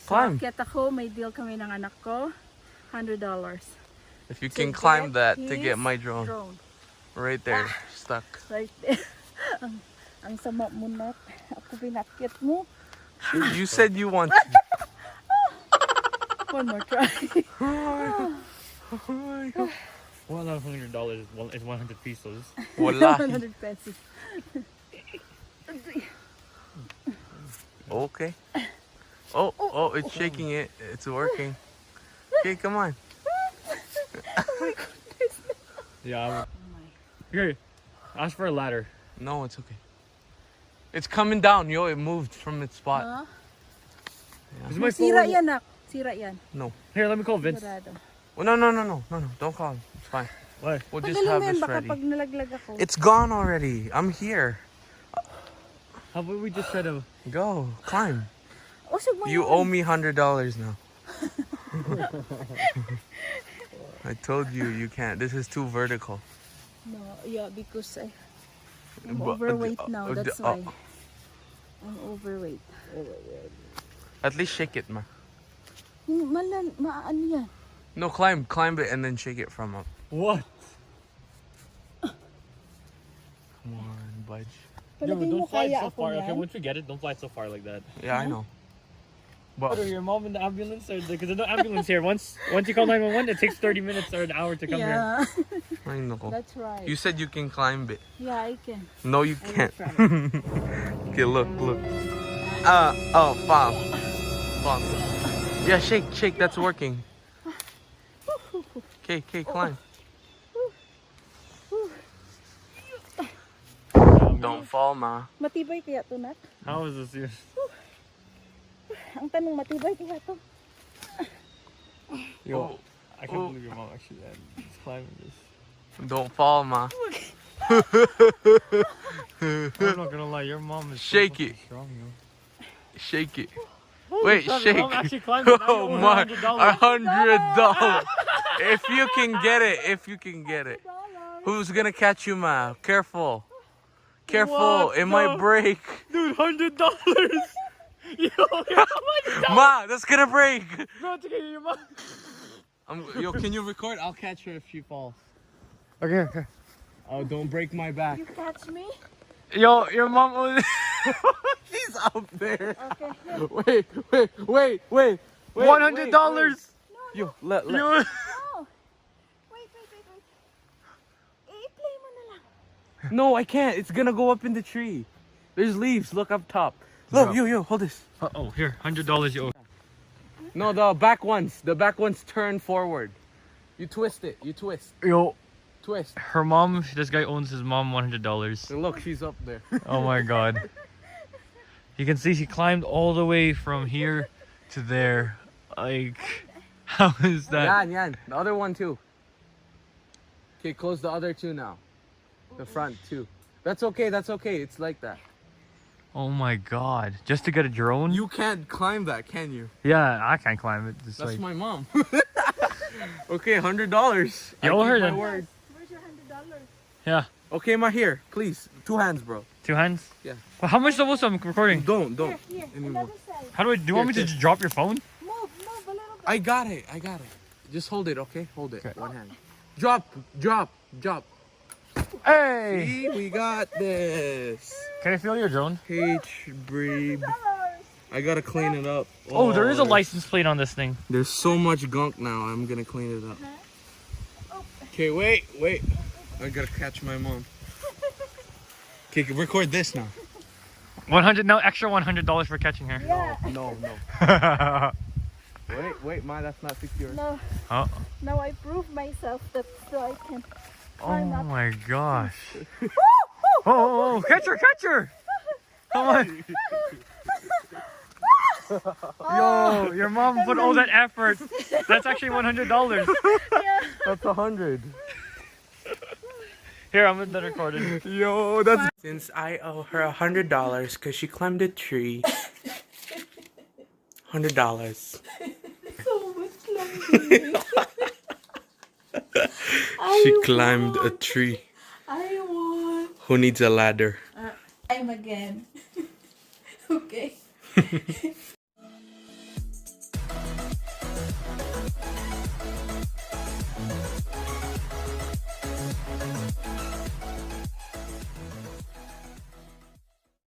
Climb. Kaya ako, may deal kami ng anak ko. $100. If you can climb that to get my drone. Right there, stuck. Right there. ang sama mo na. Ako pinakit mo. You said you want One more try. Well, not $100 is 100 pesos. Wala. 100 pesos. Okay. Oh, it's shaking it. It's working. Okay, come on. Yeah. Here, ask for a ladder. No, it's okay. It's coming down, yo. It moved from its spot. Is my Sira phone? yan, nak. Sira yan. No. Here, let me call Vince. Sigurado. Oh, no. Don't call him. It's fine. Why? We'll just Pagaling have mo yan, this baka ready. pag nalaglag ako. It's gone already. I'm here. How about we just try to... Go, climb. Usog mo You yan. owe me $100 now. I told you you can't. This is too vertical. No, yeah, because I'm But- overweight now. That's uh, why. I'm overweight. At least shake it, ma. Ano yan? No, climb it and then shake it from up. What? Come on, budge. Yeah, but Palagay mo don't fly kaya so ako far. Okay, yan? once we get it, don't fly so far like that. Yeah, I know. But Are your mom in the ambulance? Or because there's no ambulance here. Once you call 911, it takes 30 minutes or an hour to come here. Yeah, ay, nako. that's right. You said you can climb it. Yeah, I can. No, you I will can't. try. Okay, look. Fall. Yeah, shake. That's working. Okay, climb. Don't fall, ma. Matibay kaya to, Nat? How is this here? Ang tanong, matibay kaya to? Yo, I can't believe your mom actually is climbing this. Don't fall, ma. I'm not gonna lie, your mom is so Shake fucking it. strong, yo. Shake it. Wait, Your shake. mom actually climbed it. Now you Oh owe my, $100. $100. If you can get it. Who's gonna catch you, ma? Careful. What It might the- break. Dude, $100. Yo, Ma, that's gonna break. bro, it's okay, your mom. Yo, can you record? I'll catch her if she falls. Okay. Oh, don't break my back. You catch me? Yo, your mom. She's up there. Okay. Wait. $100. Yo, let. Yo. Oh. Wait. I-play mo na lang. No, I can't. It's gonna go up in the tree. There's leaves. Look up top. Look, Bro. yo, hold this. Oh, here, $100 you owe. No, the back ones. The back ones turn forward. You twist it. Yo, Twist. her mom. This guy owns his mom $100. Look, she's up there. Oh my god. You can see she climbed all the way from here to there. Like, how is that? Yan. The other one too. Okay, close the other two now. The front too. That's okay. It's like that. Oh my god. Just to get a drone? You can't climb that, can you? Yeah, I can't climb it. It's That's like, my mom. Okay, $100. You owe her my then. word. Where's your $100? yeah. Okay, ma, here, please. 2 hands, bro. 2 hands? Yeah. Well, how much supposed I'm recording? Don't. Here, Anymore. another side. How do you want me to Here. just drop your phone? Move a little bit. I got it. Just hold it, okay? Hold it. Okay. 1 hand. Drop. Hey! See, we got this. Can I feel your drone? H breed. I gotta clean it up. Oh, there is a license plate on this thing. There's so much gunk now. I'm gonna clean it up. Okay, wait. I gotta catch my mom. Okay, record this now. 100 now, extra $100 for catching her. Yeah. No. Wait, ma, that's not secure. No. Oh. Now I prove myself that so I can Oh climb up. my gosh. Oh, catch her. Come on. Yo, your mom put all that effort. That's actually $100. That's 100. Here, I'm gonna record it. Yo, that's. Since I owe her $100 because she climbed a tree. $100. So much climbing. She climbed a tree. I want. Who needs a ladder? I'm again. Okay.